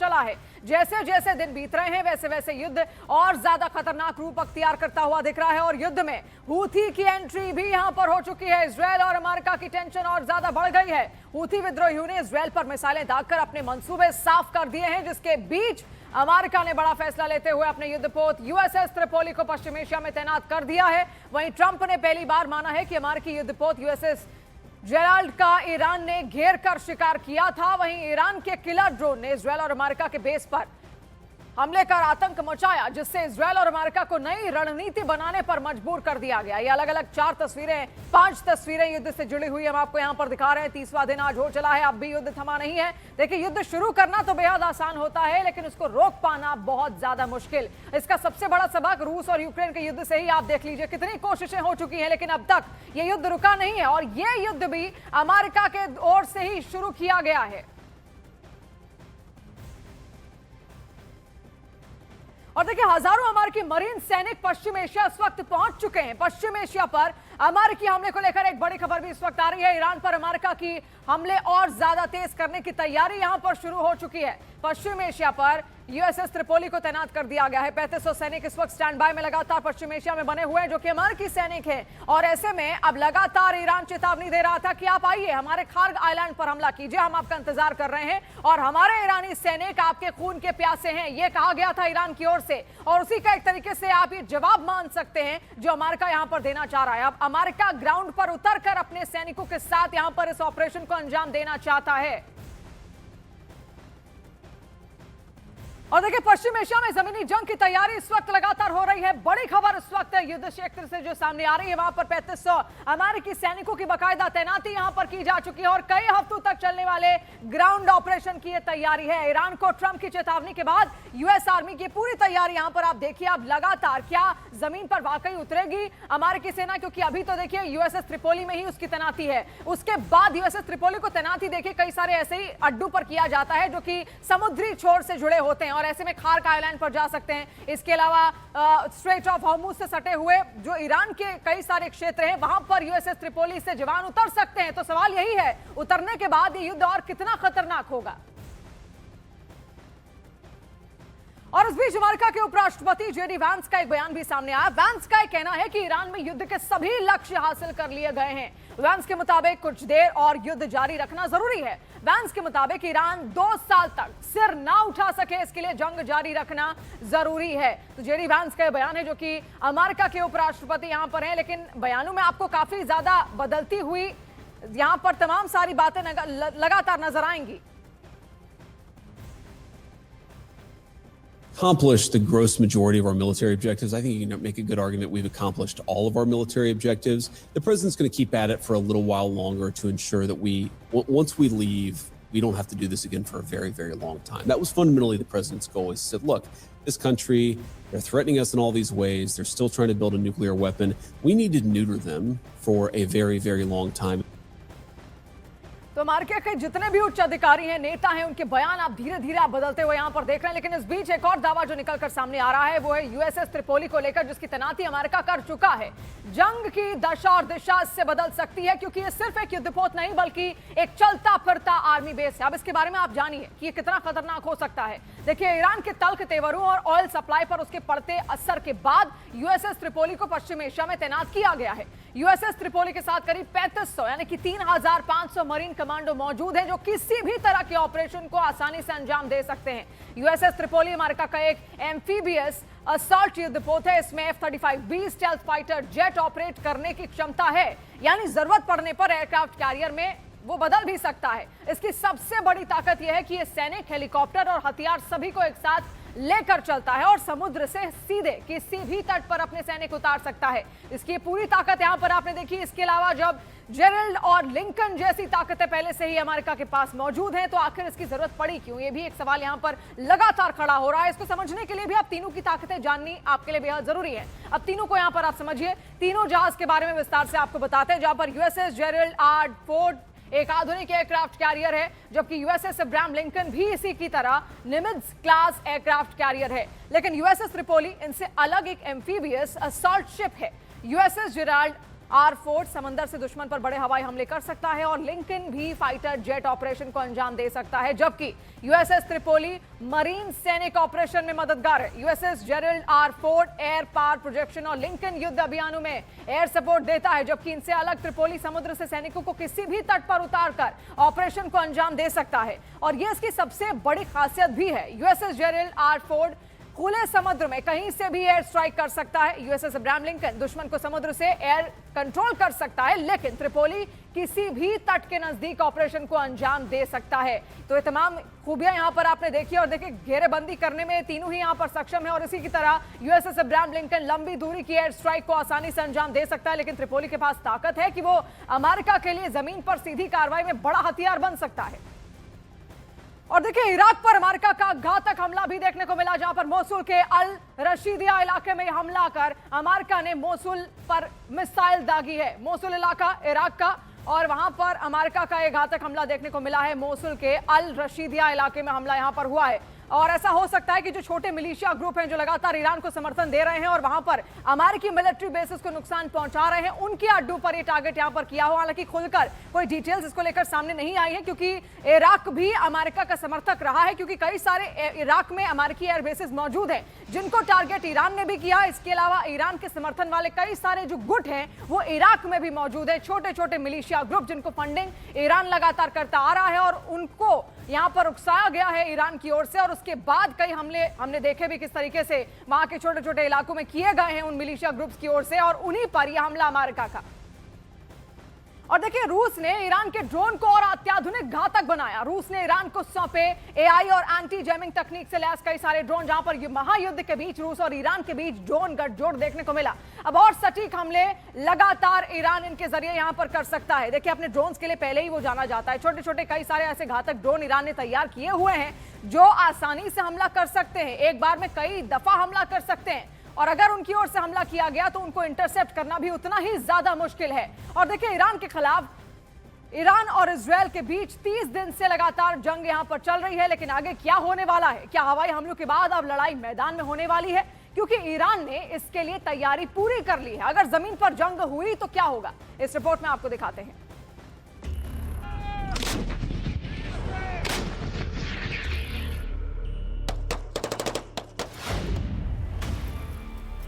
चला है। जैसे जैसे दिन बीत रहे हैं वैसे वैसे युद्ध और ज्यादा खतरनाक रूप अख्तियार करता हुआ दिख रहा है और युद्ध में हूथी की एंट्री भी यहां पर हो चुकी है। इजरायल और अमेरिका की टेंशन और ज्यादा बढ़ गई है। हूथी विद्रोहियों ने इजरायल पर मिसाइलें दागकर अपने मंसूबे साफ कर दिए हैं, जिसके बीच अमेरिका ने बड़ा फैसला लेते हुए अपने युद्धपोत यूएसएस त्रिपोली को पश्चिम एशिया में तैनात कर दिया है। वहीं ट्रंप ने पहली बार माना है कि अमेरिकी युद्धपोत यूएसएस जेराल्ड का ईरान ने घेर कर शिकार किया था। वहीं ईरान के किलर ड्रोन ने इजरायल और अमेरिका के बेस पर हमले कर आतंक मचाया, जिससे इजरायल और अमेरिका को नई रणनीति बनाने पर मजबूर कर दिया गया। ये अलग अलग 5 तस्वीरें युद्ध से जुड़ी हुई हम आपको यहां पर दिखा रहे हैं। 30वां दिन आज हो चला है, अब भी युद्ध थमा नहीं है। देखिए, युद्ध शुरू करना तो बेहद आसान होता है, लेकिन उसको रोक पाना बहुत ज्यादा मुश्किल। इसका सबसे बड़ा सबक रूस और यूक्रेन के युद्ध से ही आप देख लीजिए। कितनी कोशिशें हो चुकी हैं, लेकिन अब तक ये युद्ध रुका नहीं है और ये युद्ध भी अमेरिका के ओर से ही शुरू किया गया है। और देखिए, हजारों अमेरिकी मरीन सैनिक पश्चिम एशिया इस वक्त पहुंच चुके हैं। पश्चिम एशिया पर अमेरिकी हमले को लेकर एक बड़ी खबर भी इस वक्त आ रही है। ईरान पर अमेरिका की हमले और ज्यादा तेज करने की तैयारी यहां पर शुरू हो चुकी है। पश्चिम एशिया पर यूएसएस त्रिपोली को तैनात कर दिया गया है। 3500 सैनिक इस वक्त स्टैंड बाय में लगातार पश्चिम एशिया में बने हुए हैं, जो कि अमेरिकी सैनिक हैं। और ऐसे में अब लगातार ईरान चेतावनी दे रहा था कि आप आइए, हमारे खार्ग आइलैंड पर हमला कीजिए, हम आपका इंतजार कर रहे हैं और हमारे ईरानी सैनिक आपके खून के प्यासे हैं, यह कहा गया था ईरान की ओर से। और उसी का एक तरीके से आप ये जवाब मान सकते हैं जो अमेरिका यहां पर देना चाह रहा है। अब अमेरिका ग्राउंड पर उतरकर अपने सैनिकों के साथ यहां पर इस ऑपरेशन को अंजाम देना चाहता है। और देखिए, पश्चिम एशिया में जमीनी जंग की तैयारी इस वक्त लगातार हो रही है। बड़ी खबर इस वक्त युद्ध क्षेत्र से जो सामने आ रही है, वहां पर 3500 अमेरिकी सैनिकों की बाकायदा तैनाती यहां पर की जा चुकी है और कई हफ्तों तक चलने वाले ग्राउंड ऑपरेशन की यह तैयारी है। ईरान को ट्रंप की चेतावनी के बाद यूएस आर्मी की पूरी तैयारी यहां पर आप देखिए। अब लगातार क्या जमीन पर वाकई उतरेगी अमेरिकी सेना, क्योंकि अभी तो देखिए यूएसएस त्रिपोली में ही उसकी तैनाती है। उसके बाद यूएसएस त्रिपोली को तैनाती देखिए कई सारे ऐसे ही अड्डों पर किया जाता है जो कि समुद्री छोर से जुड़े होते हैं और ऐसे में खार्ग आइलैंड पर जा सकते हैं। इसके अलावा स्ट्रेट ऑफ हॉर्मुज से सटे हुए जो ईरान के कई सारे क्षेत्र हैं, वहां पर यूएसएस त्रिपोली से जवान उतर सकते हैं। तो सवाल यही है, उतरने के बाद ये युद्ध और कितना खतरनाक होगा। और इस बीच अमेरिका के उपराष्ट्रपति जेडी वैंस का एक बयान भी सामने आया। वैंस का कहना है कि ईरान में युद्ध के सभी लक्ष्य हासिल कर लिए गए हैं। वैंस के मुताबिक कुछ देर और युद्ध जारी रखना जरूरी है। वैंस के मुताबिक ईरान 2 साल तक सिर ना उठा सके, इसके लिए जंग जारी रखना जरूरी है। तो जेडी वैंस का बयान है, जो कि अमेरिका के उपराष्ट्रपति यहां पर हैं, लेकिन बयानों में आपको काफी ज्यादा बदलती हुई यहां पर तमाम सारी बातें लगातार नजर आएंगी। Accomplished the gross majority of our military objectives. I think you can make a good argument we've accomplished all of our military objectives. The president's going to keep at it for a little while longer to ensure that once we leave, we don't have to do this again for a very, very long time. That was fundamentally the president's goal. He said, look, this country, they're threatening us in all these ways. They're still trying to build a nuclear weapon. We need to neuter them for a very, very long time. तो America के जितने भी उच्च अधिकारी हैं, नेता हैं, उनके बयान आप धीरे धीरे आप बदलते हुए यहां पर देख रहे हैं। लेकिन इस बीच एक और दावा जो निकलकर सामने आ रहा है वो है यूएसएस त्रिपोली को लेकर, जिसकी तैनाती अमेरिका कर चुका है। जंग की दशा और दिशा इससे बदल सकती है, क्योंकि ये सिर्फ एक युद्धपोत नहीं बल्कि एक चलता फिरता आर्मी बेस है। अब इसके बारे में आप जानिए कि ये कितना खतरनाक हो सकता है। देखिए, ईरान के तल्ख तेवरों और ऑयल सप्लाई पर उसके पड़ते असर के बाद यूएसएस त्रिपोली को पश्चिम एशिया में तैनात किया गया है। यूएसएस त्रिपोली के साथ करीब 3500 यानी कि 3500 मरीन कमांडो मौजूद हैं, जो किसी भी तरह के ऑपरेशन को आसानी से अंजाम दे सकते हैं। यूएसएस त्रिपोली अमेरिका का एक एम्फीबियस असॉल्ट युद्धपोत है। इसमें F-35B stealth fighter jet operate करने की क्षमता है, यानी जरूरत पड़ने पर एयरक्राफ्ट कैरियर में वो बदल भी सकता है। इसकी सबसे बड़ी ताकत यह है कि ये सैनिक, हेलीकॉप्टर और हथियार सभी को एक साथ लेकर चलता है और समुद्र से सीधे किसी भी तट पर अपने सैनिक उतार सकता है। इसकी पूरी ताकत यहां पर आपने देखी। इसके अलावा जब जेरल्ड और लिंकन जैसी ताकतें पहले से ही अमेरिका के पास मौजूद हैं, तो आखिर इसकी जरूरत पड़ी क्यों? ये भी एक सवाल यहां पर लगातार खड़ा हो रहा है। इसको समझने के लिए भी आप तीनों की ताकतें जाननी आपके लिए बेहद जरूरी है। अब तीनों को यहां पर आप समझिए। तीनों जहाज के बारे में विस्तार से आपको बताते हैं। जहां पर यूएसएस जेरल्ड आर फोर्ड एक आधुनिक एयरक्राफ्ट कैरियर है, जबकि यूएसएस अब्राहम लिंकन भी इसी की तरह निमित्ज क्लास एयरक्राफ्ट कैरियर है। लेकिन यूएसएस त्रिपोली इनसे अलग एक एम्फीबियस असॉल्ट शिप है। यूएसएस जेराल्ड R4 समंदर से दुश्मन पर बड़े हवाई हमले कर सकता है और लिंकन भी फाइटर जेट ऑपरेशन को अंजाम दे सकता है, जबकि यूएसएस त्रिपोली मरीन सैनिक ऑपरेशन में मददगार है। USS Gerald R Ford air power projection और लिंकन युद्ध अभियानों में एयर सपोर्ट देता है, जबकि इनसे अलग त्रिपोली समुद्र से सैनिकों को किसी भी तट पर उतारकर ऑपरेशन को अंजाम दे सकता है। और यह इसकी सबसे बड़ी खासियत भी है। यूएसएस जेरल्ड आर फोर्ड खुले समुद्र में कहीं से भी एयर स्ट्राइक कर सकता है। यूएसएस अब्राहम लिंकन दुश्मन को समुद्र से एयर कंट्रोल कर सकता है, लेकिन त्रिपोली किसी भी तट के नजदीक ऑपरेशन को अंजाम दे सकता है। तो ये तमाम खूबियां यहां पर आपने देखी और देखिए घेरेबंदी करने में तीनों ही यहां पर सक्षम है और इसी की तरह यूएसएस अब्राहम लिंकन लंबी दूरी की एयर स्ट्राइक को आसानी से अंजाम दे सकता है, लेकिन त्रिपोली के पास ताकत है कि वो अमेरिका के लिए जमीन पर सीधी कार्रवाई में बड़ा हथियार बन सकता है। और देखिए इराक पर अमेरिका का घातक हमला भी देखने को मिला, जहां पर मोसुल के अल रशीदिया इलाके में हमला कर अमेरिका ने मोसुल पर मिसाइल दागी है। मोसुल इलाका इराक का और वहां पर अमेरिका का एक घातक हमला देखने को मिला है। मोसुल के अल रशीदिया इलाके में हमला यहां पर हुआ है और ऐसा हो सकता है कि जो छोटे मिलिशिया ग्रुप हैं जो लगातार ईरान को समर्थन दे रहे हैं और वहां पर अमेरिकी मिलिट्री बेसिस को नुकसान पहुंचा रहे हैं, उनके अड्डों पर ये टारगेट यहां पर किया हुआ। हालांकि खुलकर कोई डिटेल्स इसको लेकर सामने नहीं आई है, क्योंकि इराक भी अमेरिका का समर्थक रहा है, क्योंकि कई सारे इराक में अमेरिकी एयर बेसिस मौजूद हैं जिनको टारगेट ईरान ने भी किया। इसके अलावा ईरान के समर्थन वाले कई सारे जो गुट हैं वो इराक में भी मौजूद है, छोटे छोटे मिलिशिया ग्रुप जिनको फंडिंग ईरान लगातार करता आ रहा है और उनको यहां पर उकसाया गया है ईरान की ओर से। और उसके बाद कई हमले हमने देखे भी किस तरीके से वहां के छोटे छोटे इलाकों में किए गए हैं उन मिलिशिया ग्रुप्स की ओर से, और उन्हीं पर यह हमला अमेरिका का। और देखिए रूस ने ईरान के ड्रोन को और अत्याधुनिक घातक बनाया। रूस ने ईरान को सौंपे एआई और एंटी जैमिंग तकनीक से लैस कई सारे ड्रोन, जहां पर महायुद्ध के बीच रूस और ईरान के बीच ड्रोन गठजोड़ देखने को मिला। अब और सटीक हमले लगातार ईरान इनके जरिए यहां पर कर सकता है। देखिए अपने ड्रोन्स के लिए पहले ही वो जाना जाता है। छोटे छोटे कई सारे ऐसे घातक ड्रोन ईरान ने तैयार किए हुए हैं जो आसानी से हमला कर सकते हैं, एक बार में कई दफा हमला कर सकते हैं, और अगर उनकी ओर से हमला किया गया तो उनको इंटरसेप्ट करना भी उतना ही ज्यादा मुश्किल है। और देखिए ईरान के खिलाफ ईरान और इजरायल के बीच 30 दिन से लगातार जंग यहां पर चल रही है, लेकिन आगे क्या होने वाला है? क्या हवाई हमलों के बाद अब लड़ाई मैदान में होने वाली है? क्योंकि ईरान ने इसके लिए तैयारी पूरी कर ली है। अगर जमीन पर जंग हुई तो क्या होगा, इस रिपोर्ट में आपको दिखाते हैं।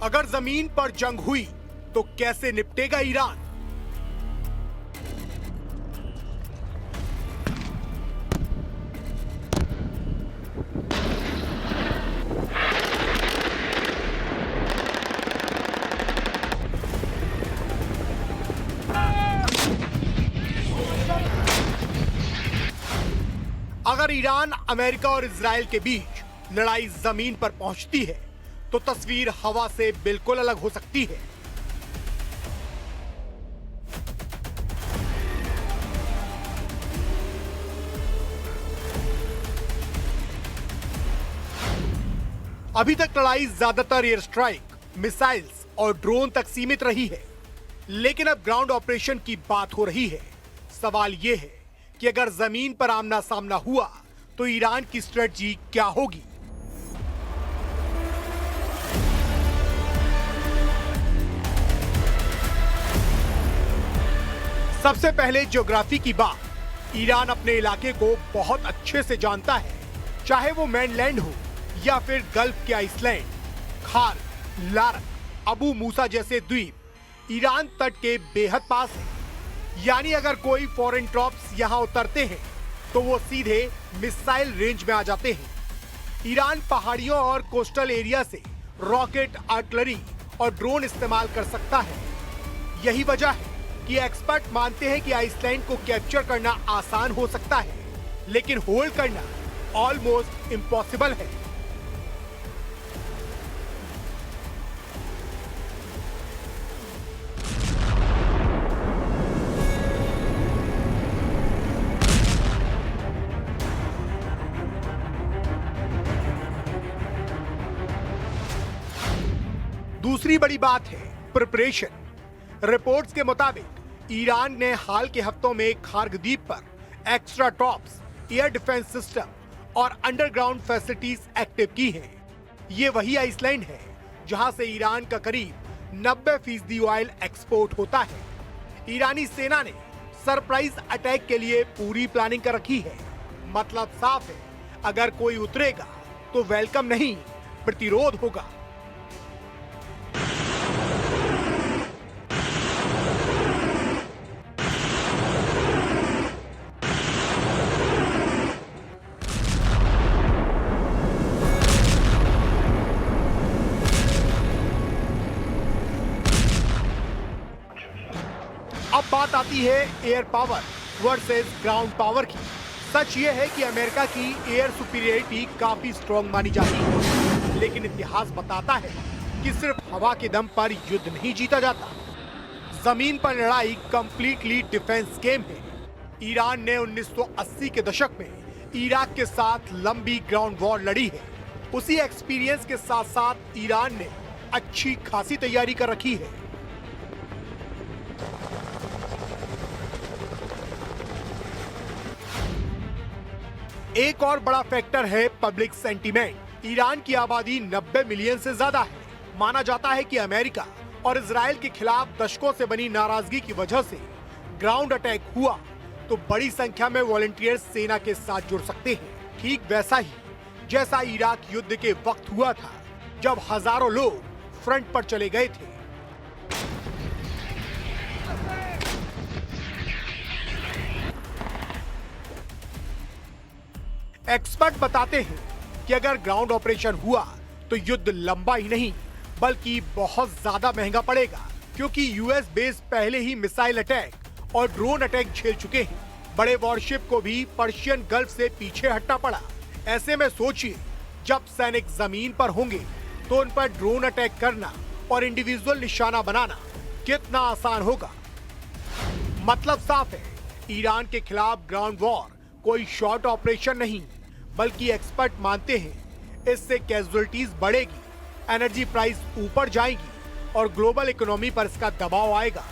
अगर जमीन पर जंग हुई तो कैसे निपटेगा ईरान? अगर ईरान, अमेरिका और इजराइल के बीच लड़ाई जमीन पर पहुंचती है तो तस्वीर हवा से बिल्कुल अलग हो सकती है। अभी तक लड़ाई ज्यादातर एयर स्ट्राइक, मिसाइल्स और ड्रोन तक सीमित रही है, लेकिन अब ग्राउंड ऑपरेशन की बात हो रही है। सवाल यह है कि अगर जमीन पर आमना सामना हुआ तो ईरान की स्ट्रेटजी क्या होगी? सबसे पहले ज्योग्राफी की बात। ईरान अपने इलाके को बहुत अच्छे से जानता है, चाहे वो मेनलैंड हो या फिर गल्फ के आइसलैंड, खार, लारक, अबू मूसा जैसे द्वीप ईरान तट के बेहद पास है। यानी अगर कोई फॉरेन ट्रॉप्स यहां उतरते हैं तो वो सीधे मिसाइल रेंज में आ जाते हैं। ईरान पहाड़ियों और कोस्टल एरिया से रॉकेट, आर्टिलरी और ड्रोन इस्तेमाल कर सकता है। यही वजह है कि एक्सपर्ट मानते हैं कि आइसलैंड को कैप्चर करना आसान हो सकता है, लेकिन होल्ड करना ऑलमोस्ट इम्पॉसिबल है। दूसरी बड़ी बात है प्रिपरेशन। रिपोर्ट्स के मुताबिक ईरान ने हाल के हफ्तों में खार्ग द्वीप पर extra tops, air defence system और अंडरग्राउंड फैसिलिटीज एक्टिव की हैं। ये वही आइसलैंड है जहां से ईरान का करीब 90% ऑयल एक्सपोर्ट होता है। ईरानी सेना ने सरप्राइज अटैक के लिए पूरी प्लानिंग कर रखी है। मतलब साफ है, अगर कोई उतरेगा तो वेलकम नहीं, प्रतिरोध होगा। अब बात आती है air power versus ground power की। सच ये है कि अमेरिका की एयर सुपीरियरिटी काफी स्ट्रॉन्ग मानी जाती है, लेकिन इतिहास बताता है कि सिर्फ हवा के दम पर युद्ध नहीं जीता जाता। जमीन पर लड़ाई कंप्लीटली डिफेंस गेम है। ईरान ने 1980 के दशक में इराक के साथ लंबी ग्राउंड वॉर लड़ी है। उसी एक्सपीरियंस के साथ साथ ईरान ने अच्छी खासी तैयारी कर रखी है। एक और बड़ा फैक्टर है पब्लिक सेंटीमेंट। ईरान की आबादी 90 मिलियन से ज्यादा है। माना जाता है कि अमेरिका और इजराइल के खिलाफ दशकों से बनी नाराजगी की वजह से ग्राउंड अटैक हुआ तो बड़ी संख्या में वॉलंटियर्स सेना के साथ जुड़ सकते हैं। ठीक वैसा ही जैसा इराक युद्ध के वक्त हुआ था, जब हजारों लोग फ्रंट पर चले गए थे। एक्सपर्ट बताते हैं कि अगर ग्राउंड ऑपरेशन हुआ तो युद्ध लंबा ही नहीं बल्कि बहुत ज्यादा महंगा पड़ेगा, क्योंकि यूएस बेस पहले ही मिसाइल अटैक और ड्रोन अटैक झेल चुके हैं। बड़े वॉरशिप को भी पर्शियन गल्फ से पीछे हटना पड़ा। ऐसे में सोचिए, जब सैनिक जमीन पर होंगे तो उन पर ड्रोन अटैक करना और इंडिविजुअल निशाना बनाना कितना आसान होगा। मतलब साफ है, ईरान के खिलाफ ग्राउंड वॉर कोई शॉर्ट ऑपरेशन नहीं, बल्कि एक्सपर्ट मानते हैं इससे कैजुअलिटीज बढ़ेगी, एनर्जी प्राइस ऊपर जाएगी और ग्लोबल इकोनॉमी पर इसका दबाव आएगा।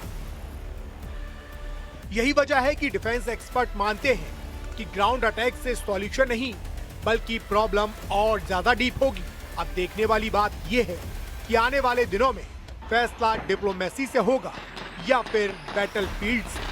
यही वजह है कि डिफेंस एक्सपर्ट मानते हैं कि ग्राउंड अटैक से सॉल्यूशन नहीं बल्कि प्रॉब्लम और ज्यादा डीप होगी। अब देखने वाली बात यह है कि आने वाले दिनों में फैसला डिप्लोमेसी से होगा या फिर बैटलफील्ड से।